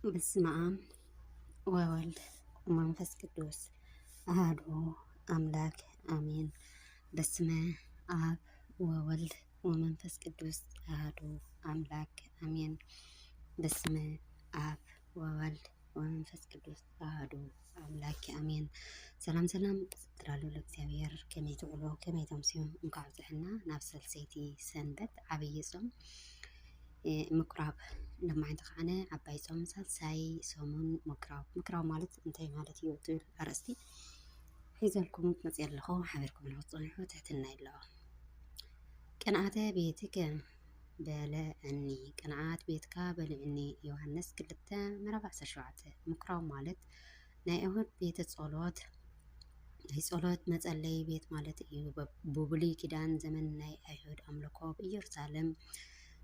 በስመ አብ ወወልድ ወመንፈስ ቅዱስ አሐዱ አምላክ አሜን። በስመ አብ ወወልድ ወመንፈስ ቅዱስ አሐዱ አምላክ አሜን። በስመ አብ ወወልድ ወመንፈስ ቅዱስ አሐዱ አምላክ አሜን። ሰላም ሰላም ትላሉ ለእግዚአብሔር ከመይ ትውሎ ከመይ ተምስዮም እንኳዕ ብፅሕና ናብ ሰልሰይቲ ሰንበት ዓብይ ጾም ምኩራብ ለማዓንቲ ከዓነ ዓባይ ጾም ሳልሳይ ሰሙን ምኩራብ ማለት እንታይ ማለት እዩ ትብል ኣርእስቲ ሒዘልኩም መፅእ ኣለኹ። ሓቢርኩም ንክትፀንሑ ትሕትና ኣለዎ። ቅንዓተ ቤትከ በልዕኒ ቅንዓት ቤትካ በልዕኒ ዮሃንስ 2:17 ምኩራብ ማለት ናይ እሁድ ቤተ ጸሎት ናይ ጸሎት መጸለይ ቤት ማለት እዩ። ብብሉይ ኪዳን ዘመን ናይ ኣይሁድ ኣምልኮ ብኢየሩሳሌም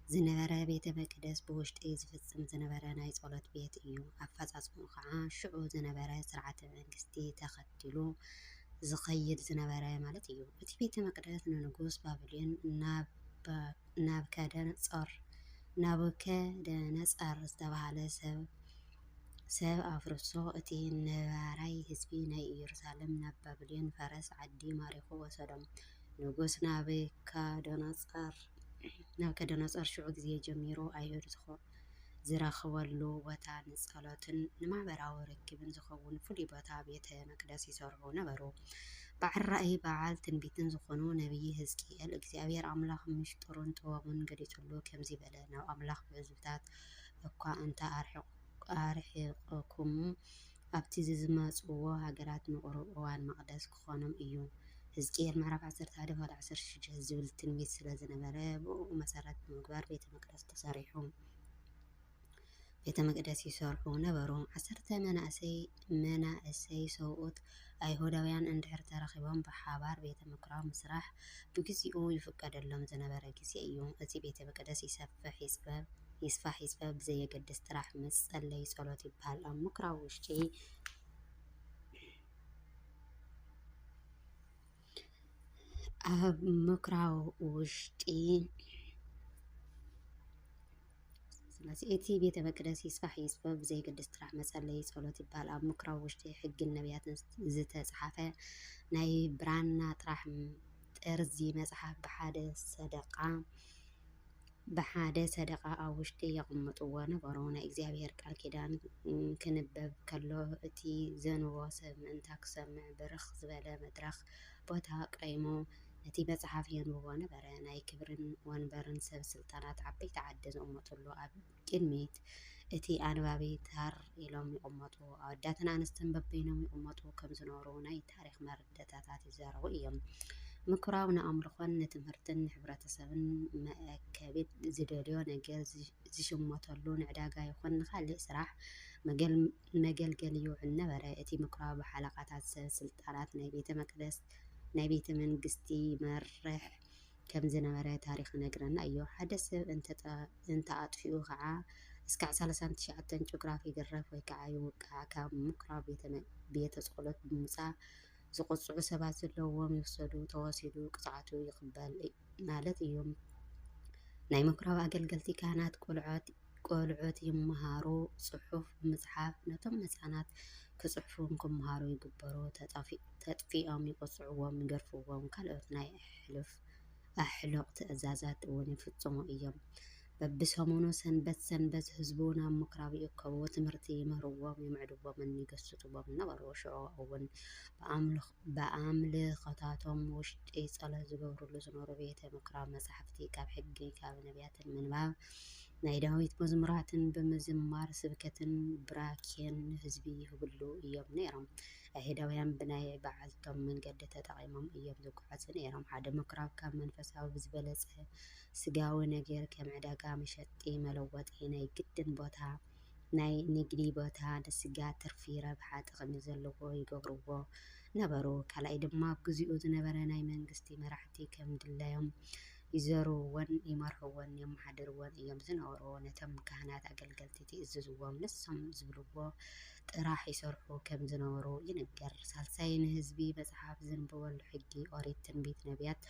ዝነበረ ቤተ መቅደስ ብውሽጢ ዝፍጽም ዝነበረ ናይ ጸሎት ቤት እዩ። ኣፈጻጽምኡ ከዓ ሽዑ ዝነበረ ስርዓተ መንግስቲ ተኸቲሉ ዝኸይድ ዝነበረ ማለት እዩ። እቲ ቤተ መቅደስ ንንጉስ ባቢሎን ናቡከደነፆር ዝተባህለ ሰብ ኣፍርሶ እቲ ነባራይ ህዝቢ ናይ ኢየሩሳሌም ናብ ባቢሎን ፈረስ ዓዲ ማሪኹ ወሰዶም። ንጉስ ናቡከደነፆር ሽዑ ግዜ ጀሚሩ ኣይሁድ ዝረኽበሉ ቦታ ንጸሎትን ንማሕበራዊ ርክብን ዝኸውን ፍሉይ ቦታ ቤተ መቅደስ ይሰርሑ ነበሩ። በዓል ራእይ በዓል ትንቢትን ዝኾኑ ነቢይ ህዝቅኤል እግዚአብሔር ኣምላኽ ምስጢሩን ጥበቡን ገሊጹሉ ከምዚ በለ፣ ናብ ኣምላኽ ብህዝብታት እኳ እንተ ኣርሒቕኩም ኣብቲ ዝመጽዎ ሃገራት ንቑሩብ እዋን መቕደስ ክኾኖም እዩ። ህዝቅኤል ምዕራፍ 11:16 ዝብል ትንቢት ስለ ዝነበረ ብኡ መሰረት ብምግባር ቤተ መቅደስ ተሰሪሑ ቤተ መቅደስ ይሰርሑ ነበሩ። 10 መናእሰይ ሰብኡት ኣይሁዳውያን እንድሕር ተረኺቦም ብሓባር ቤተ ምኩራብ ምስራሕ ብግዚኡ ይፍቀደሎም ዝነበረ ግዜ እዩ። እዚ ቤተ መቅደስ ይስፋሕ ይፅበብ ብዘየገድስ ጥራሕ መጸለይ ጸሎት ይበሃል። ኣብ ምኩራብ ውሽጢ እቲ ቤተ መቅደስ ይስፋሕ ይፅበብ ብዘይገድስ ጥራሕ መጸለይ ጸሎት ይበሃል። ኣብ ምኩራብ ውሽጢ ሕግን ነቢያትን ዝተጻሕፈ ናይ ብራና ጥራሕ ጥርዚ መጽሓፍ ብሓደ ሰደቓ ኣብ ውሽጢ የቕምጥዎ ነበሩ። ናይ እግዚኣብሔር ቃል ኪዳን ክንበብ ከሎ እቲ ዘንቦ ሰብ ምእንታ ክሰምዕ ብርኽ ዝበለ መድረኽ ቦታ ቀይሙ ነቲ መጽሓፍ የንብቦ ነበረ። ናይ ክብርን ወንበርን ሰብ ስልጣናት ዓበይቲ ዓዲ ዝቕመጡሉ ኣብ ቅድሚት እቲ ኣንባቢ ተር ኢሎም ይቕመጡ። ኣወዳትን ኣንስትን በበይኖም ይቕመጡ ከም ዝነበሩ ናይ ታሪክ መረዳእታታት ይዛረቡ እዮም። ምኩራብ ንኣምልኾን ንትምህርትን ንሕብረተሰብን መአከቢት ዝደልዮ ነገር ዝሽመተሉ ንዕዳጋ ይኹን ንኻልእ ስራሕ መገልገሊ ይውዕል ነበረ። እቲ ምኩራብ ብሓለቓታት ሰብ ስልጣናት ናይ ቤተ መንግስቲ ይመርሕ ከም ዝነበረ ታሪክ ይነግረና እዩ። ሓደ ሰብ እንተኣጥፊኡ ከዓ እስካዕ 39 ጭጉራፍ ይግረፍ ወይ ከዓ ይውቃዕ። ካብ ምኩራብ ቤተ ጸሎት ብምውፃእ ዝቕፅዑ ሰባት ዘለዎም ተወሲዱ ቅፅዓቱ ይቕበል ማለት እዩ። ናይ ምኩራብ ኣገልገልቲ ካህናት ቆልዑት ይመሃሩ ጽሑፍ ብምጽሓፍ ነቶም ህፃናት ክጽሕፉን ክመሃሩ ይግበሩ። ተጥፊኦም ይቆፅዕዎም ይገርፍዎም። ካልኦት ናይ ኣሕልቕ ትእዛዛት እውን ይፍጽሙ እዮም። በብሰሙኑ ሰንበት ህዝቡ ናብ ምኩራብ ይእከቡ፣ ትምህርቲ ይምህርዎም ይምዕድዎምን ይገስጽዎም ነበሩ። ሽዑ እውን ብኣምልኾታቶም ውሽጢ ጸሎት ዝገብርሉ ዝነበሩ ቤተ ምኩራብ መጻሕፍቲ ካብ ሕጊ ካብ ነቢያትን ምንባብ ናይ ዳዊት መዝሙራትን ብምዝማር ስብከትን ብራኬን ንህዝቢ ይህብሉ እዮም ነይሮም። ኣይሁዳውያን ብናይ በዓልቶም መንገዲ ተጠቒሞም እዮም ዝጓዓዙ ነይሮም። ሓደ ምኩራብ ካብ መንፈሳዊ ብዝበለጸ ስጋዊ ነገር ከም ዕዳጋ፣ መሸጢ መለወጢ ናይ ግድን ቦታ ናይ ንግዲ ቦታ ንስጋ ትርፊ ረብሓ ጥቕሚ ዘለዎ ይገብርዎ ነበሩ። ካልኣይ ድማ ኣብ ግዚኡ ዝነበረ ናይ መንግስቲ መራሕቲ ከም ድለዮም ይዘርውዎን ይመርሕዎን የመሓድርዎን እዮም ዝነበሩ። ነቶም ካህናት ኣገልገልቲ ይእዝዝዎም ንሶም ዝብልዎ ጥራሕ ይሰርሑ ከም ዝነበሩ ይንገር። ሳልሳይ ንህዝቢ መጽሓፍ ዘንብበሉ ሕጊ ኦሪት ትንቢት ነቢያት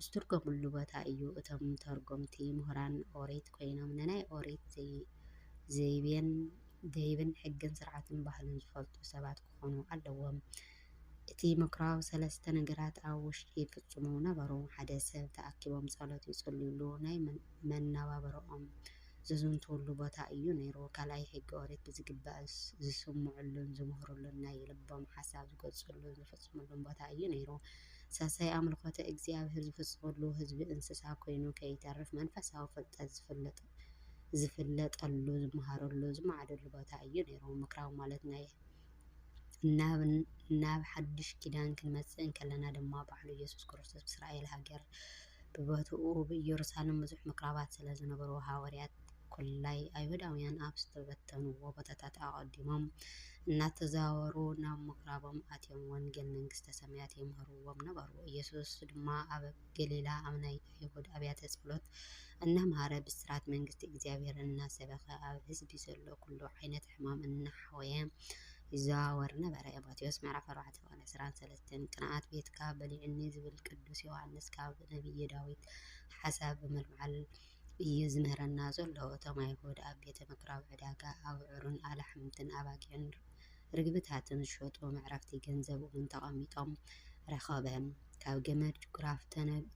ዝትርገሙሉ ቦታ እዩ። እቶም ተርጎምቲ ምሁራን ኦሪት ኮይኖም ንናይ ኦሪት ዘይቤን ደይብን ሕግን ስርዓትን ባህልን ዝፈልጡ ሰባት ክኾኑ ኣለዎም። እቲ ምኩራብ ሰለስተ ነገራት ኣብ ውሽጢ ይፍጽሙ ነበሩ። ሓደ ሰብ ተኣኪቦም ጸሎት ይጽልዩሉ ናይ መነባብሮኦም ዝዝንትውሉ ቦታ እዩ ነይሩ። ካልኣይ ሕጊ ኦሪት ብዝግባእ ዝስምዑሉን ዝምህሩሉን ናይ ልቦም ሓሳብ ዝገልጹሉን ዝፍጽሙሉን ቦታ እዩ ነይሩ። ሳልሳይ ኣምልኾተ እግዚኣብሔር ዝፍጽመሉ ህዝቢ እንስሳ ኮይኑ ከይተርፍ መንፈሳዊ ፍልጠት ዝፍለጠሉ ዝመሃረሉ ዝማዕደሉ ቦታ እዩ ነይሩ። ምኩራብ ማለት ናብ ሓድሽ ኪዳን ክንመጽእ ከለና ድማ ባዕሉ ኢየሱስ ክርስቶስ ብእስራኤል ሃገር ብቦትኡ ብኢየሩሳሌም ብዙሕ ምኩራባት ስለ ዝነበሩ ሃዋርያት ኮላይ ኣይሁዳውያን ኣብ ዝተበተንዎ ቦታታት ኣቐዲሞም እናተዛወሩ ናብ ምኩራቦም ኣትዮም ወንጌል መንግስተ ሰማያት የምህርዎም ነበሩ። ኢየሱስ ድማ ኣብ ገሊላ ኣብ ናይ ኣይሁድ ኣብያተ ጸሎት እናምሃረ ብስራት መንግስቲ እግዚኣብሔር እናሰበኸ ኣብ ህዝቢ ዘሎ ኩሉ ዓይነት ሕማም እናሓወየ ይዘዋወር ነበረ። ማቴዎስ ምዕራፍ 4:23 ቅንዓት ቤትካ በሊዕኒ ዝብል ቅዱስ ዮሃንስ ካብ ነቢይ ዳዊት ሓሳብ ብምልዓል እዩ ዝምህረና ዘሎ። እቶም ኣይሁድ ኣብ ቤተ ምኩራብ ዕዳጋ ኣብዑርን ኣላሕምትን ኣባጊዕን ርግብታትን ዝሸጡ መዕረፍቲ ገንዘብ እውን ተቐሚጦም ረኸበ። ካብ ገመድ ጅጉራፍ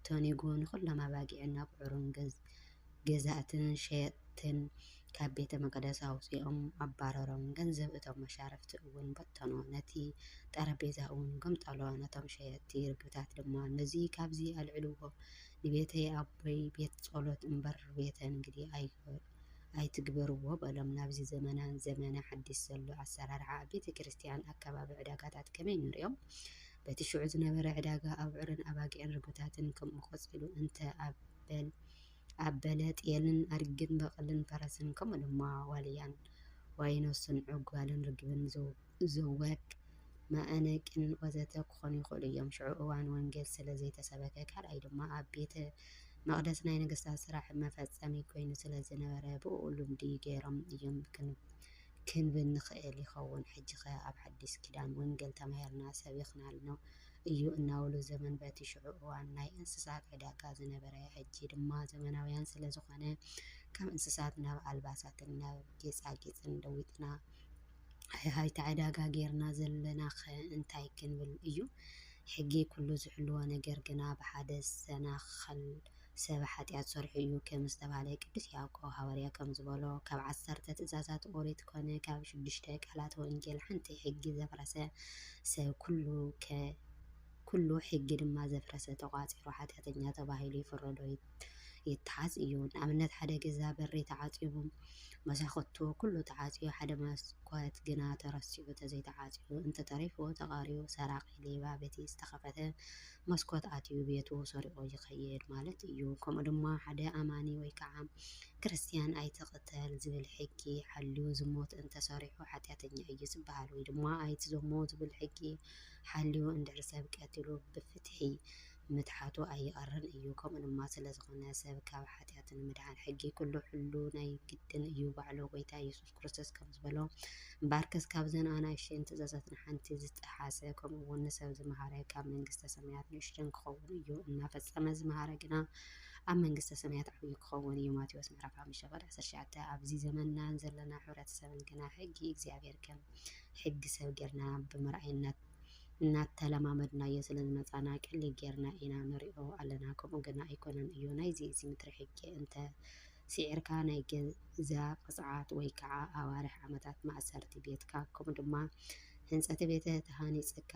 ተኒጉ ንኩሎም ኣባጊዕን ኣብዑርን ገዛእትን ሸየጥትን ካብ ቤተ መቅደስ ኣውፂኦም ኣባረሮም። ገንዘብ እቶም መሻርፍቲ እውን በተኖ፣ ነቲ ጠረጴዛ እውን ገምጠሎ። ነቶም ሸየጥቲ ርግብታት ድማ ነዚ ካብዚ ኣልዕልዎ ንቤተይ ኣቦይ ቤት ጸሎት እምበር ቤተ ንግዲ ኣይትግበርዎ በሎም። ናብዚ ዘመነ ሓዲስ ዘሎ ኣሰራርሓ ኣብ ቤተ ክርስቲያን ኣከባቢ ዕዳጋታት ከመይ ንሪኦም? በቲ ሽዑ ዝነበረ ዕዳጋ ኣብዑርን ኣባጊዕን ርግብታትን ከምኡ ቀፂሉ እንተ ኣበለ ጤልን ኣድግን በቕልን ፈረስን ከምኡ ድማ ዋልያን ዋይኖስን ዕጓልን ርግብን ዘወቅ ማእነቅን ወዘተ ክኾኑ ይኽእሉ እዮም። ሽዑ እዋን ወንጌል ስለ ዘይተሰበከ ካልኣይ ድማ ኣብ ቤተ መቅደስ ናይ ነገስታት ስራሕ መፈጸሚ ኮይኑ ስለ ዝነበረ ብኡ ልምዲ ገይሮም እዮም ክንብል ንኽእል ይኸውን። ሕጂ ኸ ኣብ ሓዲስ ኪዳን ወንጌል ተማሂርና ሰቢኽናልኖ እዩ እናብሉ ዘመን በቲ ሽዑ እዋን ናይ እንስሳት ዕዳጋ ዝነበረ፣ ሕጂ ድማ ዘመናውያን ስለ ዝኾነ ካብ እንስሳት ናብ ኣልባሳትን ናብ ጌፃጌፅን ለዊጥና ሃይታ ዕዳጋ ጌርና ዘለና ኸ እንታይ ክንብል እዩ? ሕጊ ኩሉ ዝሕልዎ ነገር ግና ብሓደ ሰናኸል ሰብ ሓጢኣት ሰርሑ እዩ ከም ዝተባሃለ ቅዱስ ያዕቆብ ሃዋርያ ከም ዝበሎ ካብ 10 ትእዛዛት ኦሪት ኮነ ካብ 6 ቃላት ወንጌል ሓንቲ ሕጊ ዘፍረሰ ሰብ ኩሉ ሕጊ ድማ ዘፍረሰ ተቋፂሩ ሓጢአተኛ ተባሂሉ ይፍረዶ ይተሓዝ እዩ። ንኣብነት ሓደ ገዛ በሪ ተዓፂቡ መሳኽቱ ኩሉ ተዓፅዩ ሓደ መስኮት ግና ተረሲዑ ተዘይተዓፅዩ እንተተሪፍዎ ተቃሪቡ ሰራቂ ሌባ በቲ ዝተኸፈተ መስኮት ኣትዩ ቤቱ ሰሪቆ ይኸይድ ማለት እዩ። ከምኡ ድማ ሓደ ኣማኒ ወይ ከዓ ክርስቲያን ኣይትቅተል ዝብል ሕጊ ሓልዩ ዝሞት እንተሰሪሑ ሓጢአተኛ እዩ ዝበሃል። ወይ ድማ ኣይትዘሞ ዝብል ሕጊ ሓልዩ እንድሕር ሰብ ቀቲሉ ብፍትሒ ምትሓቱ ኣይቀርን እዩ። ከምኡ ድማ ስለ ዝኾነ ሰብ ካብ ሓጢአት ንምድሓን ሕጊ ኩሉ ሕሉ ናይ ግድን እዩ። ባዕሉ ጎይታ ኢየሱስ ክርስቶስ ከም ዝበሎ እምበርከስ ካብዘን ኣናእሽተይ ትእዛዛት ሓንቲ ዝጠሓሰ ከምኡ እውን ንሰብ ዝመሃረ ካብ መንግስተ ሰማያት ንእሽተን ክኸውን እዩ፣ እናፈፀመ ዝመሃረ ግና ኣብ መንግስተ ሰማያት ዓብዪ ክኸውን እዩ። ማቴዎስ ምዕራፍ 5:19 ኣብዚ ዘመንና ዘለና ሕብረተሰብን ግና ሕጊ እግዚኣብሔር ከም ሕጊ ሰብ ጌርና ብምርኣይነት እናተለማመድናዮ ስለ ዝመፃና ቀሊል ጌርና ኢና ንሪኦ ኣለና። ከምኡ ግና ኣይኮነን እዩ። ናይዚ ምድሪ ሕጊ እንተ ሲዒርካ ናይ ገዛ ቅፅዓት ወይ ከዓ ኣዋርሕ ዓመታት ማእሰርቲ ቤትካ ከምኡ ድማ ህንፀት ቤተ ተሃኒፅካ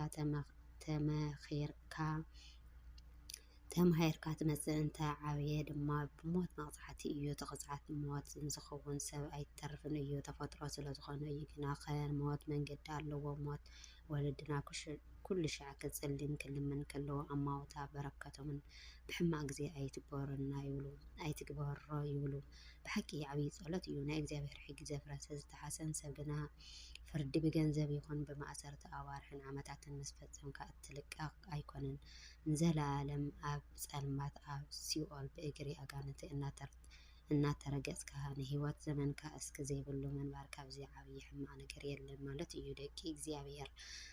ተማሂርካ ትመፅእ እንተ ዓብየ ድማ ብሞት መቕፃዕቲ እዩ። ተቕፅዓት ሞት ንዝኸውን ሰብ ኣይተርፍን እዩ። ተፈጥሮ ስለ ዝኾነ እዩ። ግና ኸ ሞት መንገዲ ኣለዎ። ሞት ወለድና ኩሉ ሻዕ ክፅልን ክልምን ከለዎ ኣማውታ በረከቶምን ብሕማቅ ግዜ ኣይትግበሮ ይብሉ። ብሓቂ ዓብዪ ፀሎት እዩ። ናይ እግዚኣብሔር ሕጊ ዘፍረሰ ዝተሓሰን ሰብ ግና ፍርዲ ብገንዘብ ይኹን ብማእሰርቲ ኣዋርሕን ዓመታትን ምስ ፈፀምካ እትልቀቕ ኣይኮነን። ንዘለኣለም ኣብ ፀልማት ኣብ ሲኦል ብእግሪ ኣጋንንቲ እናተረገፅካ ንሂወት ዘመንካ እስኪ ዘይብሉ ምንባር ካብዚ ዓብዪ ሕማቅ ነገር የለን ማለት እዩ። ደቂ እግዚኣብሔር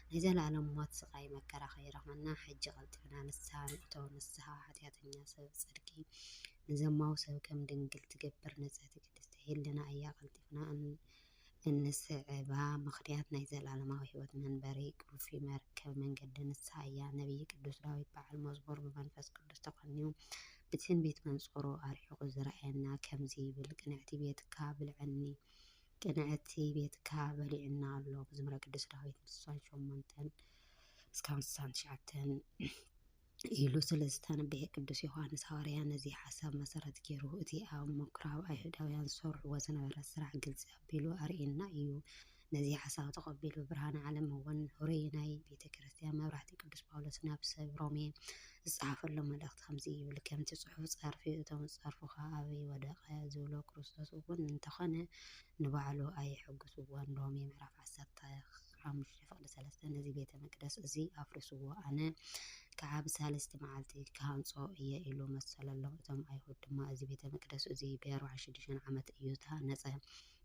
ናይ ዘለኣለም ሞት ስቃይ መከራ ከይረኽበና ሕጂ ቀልጢፍና ንስሓ ንእተው። ንስሓ ሓጢአተኛ ሰብ ፅድቂ ንዘማዊ ሰብ ከም ድንግል ትገብር ንፅሕቲ ቅድስቲ ሄለና እያ ቀልጢፍና እንስዕባ ምክንያት ናይ ዘለኣለማዊ ሂወት መንበሪ ቁልፊ መርከብ መንገዲ ንስሓ እያ። ነቢይ ቅዱስ ዳዊት በዓል መዝሙር ብመንፈስ ቅዱስ ተኮኒኑ ብትንቢት መንጾሩ ኣርሒቑ ዝረኣየና ከምዚ ይብል ቅንዕቲ ቤትካ ብልዐኒ ቅንዕቲ ቤትካ በሊዕና ኣሎ። መዝሙረ ቅዱስ ዳዊት 68-69 ኢሉ ስለ ዝተነበየ ቅዱስ ዮሃንስ ሃዋርያ ነዚ ሓሳብ መሰረት ገይሩ እቲ ኣብ ምኩራብ ኣይሁዳውያን ዝሰርሕዎ ዝነበረ ስራሕ ግልፂ ኣቢሉ ኣርኢና እዩ። ነዚ ሓሳብ ተቐቢሉ ብርሃነ ዓለም እውን ሁሩይ ናይ ቤተ ክርስቲያን መብራህቲ ቅዱስ ጳውሎስ ናብ ሰብ ሮሜ ዝፀሓፈሎም መልእክቲ ከምዚ ይብል ከምቲ ፅሑፍ ፀርፊ እቶም ዝፀርፉ ከዓ ኣበይ ወደቀ ዝብሎ ክርስቶስ እውን እንተኾነ ንባዕሉ ኣይሕግስዎን። ሮሜ ምዕራፍ 15:3 ነዚ ቤተ መቅደስ እዚ ኣፍሪስዎ ኣነ ከዓ ብሳለስቲ መዓልቲ ክሃንፆ እየ ኢሉ መሰለሎም። እቶም ኣይሁድ ድማ እዚ ቤተ መቅደስ እዚ ብ46 ዓመት እዩ ዝተሃነፀ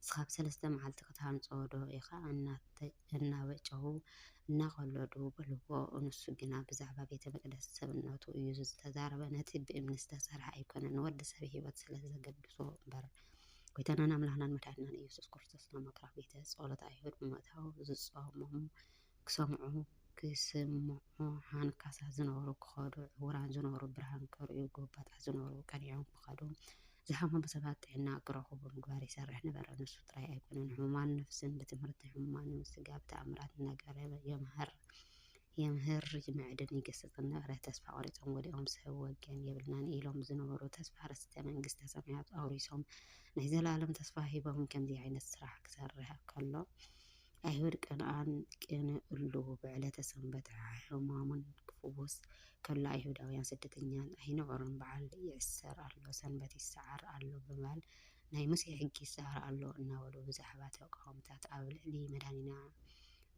እስኻ ብ3 መዓልቲ ክትሃንፆ ዶ ኢኻ እናበጨው እናቀለዱ በልዎ። ንሱ ግና ብዛዕባ ቤተ መቅደስ ሰብነቱ እዩ ዝተዛረበ ነቲ ብእምኒ ዝተሰርሐ ኣይኮነን ንወዲ ሰብ ሂወት ስለ ዘገድሶ እምበር። ጎይታናን ኣምላኽናን መድሓኒትናን ኢየሱስ ክርስቶስ ናብ ምኩራብ ቤተ ጸሎት ኣይሁድ ብምእታው ዝጾሞሙ ክስምዑ ሓንካሳት ዝነበሩ ክኸዱ ዕውራን ዝነበሩ ብርሃን ከርእዩ ጎባጣት ዝነበሩ ቀኒዖም ክኸዱ ዝሓመሙ ሰባት ጥዕና ክረኽቡ ምግባር ይሰርሕ ነበረ። ንሱ ጥራይ ኣይኮነን ሕሙማን ነፍስን ብትምህርቲ ሕሙማን ስጋ ብተኣምራት እናገበረ የምህር ይምዕድን ይገስጽን ነበረ። ተስፋ ቆሪፆም ወዲኦም ሰብ ወገን የብልናን ኢሎም ዝነበሩ ተስፋ ርስተ መንግስተ ሰማያት ኣውሪሶም ናይ ዘለኣለም ተስፋ ሂቦም ከምዚ ዓይነት ስራሕ ክሰርሕ ከሎ ኣይሁድ ቅንኣን ቅንእሉ ብዕለተ ሰንበት ሕማሙን ክፍውስ ከሎ ኣይሁዳውያን ስደተኛን ኣይነበሩን። በዓል ይዕሰር ኣሎ ሰንበት ይሰዓር ኣሎ ብምባል ናይ ሙሴ ሕጊ ይሰዓር ኣሎ እናበሉ ብዛዕባ ተቃውምታት ኣብ ልዕሊ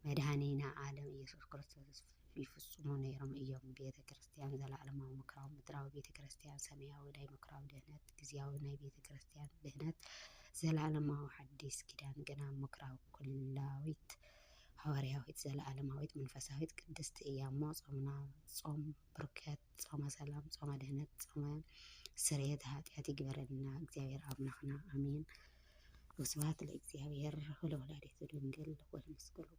መድሃኒና ዓለም ኢየሱስ ክርስቶስ ይፍጽሙ ነይሮም እዮም። ቤተ ክርስቲያን ዘለኣለማዊ ምኩራብ ምድራዊ ቤተ ክርስቲያን ሰማያዊ ናይ ምኩራብ ድህነት ግዝያዊ ናይ ቤተ ክርስቲያን ድህነት ዘለኣለማዊ ሓዲስ ኪዳን ግና ምኩራብ ኩላዊት ሃዋርያዊት ዘለኣለማዊት መንፈሳዊት ቅድስቲ እያ እሞ ጾምና ጾም ብርከት ጾመ ሰላም ጾመ ድህነት ጾመ ስርየት ኃጢአት ይግበረልና እግዚአብሔር አምላክና አሜን። ወስብሐት ለእግዚአብሔር ወለወላዲቱ ድንግል ወለመስቀሉ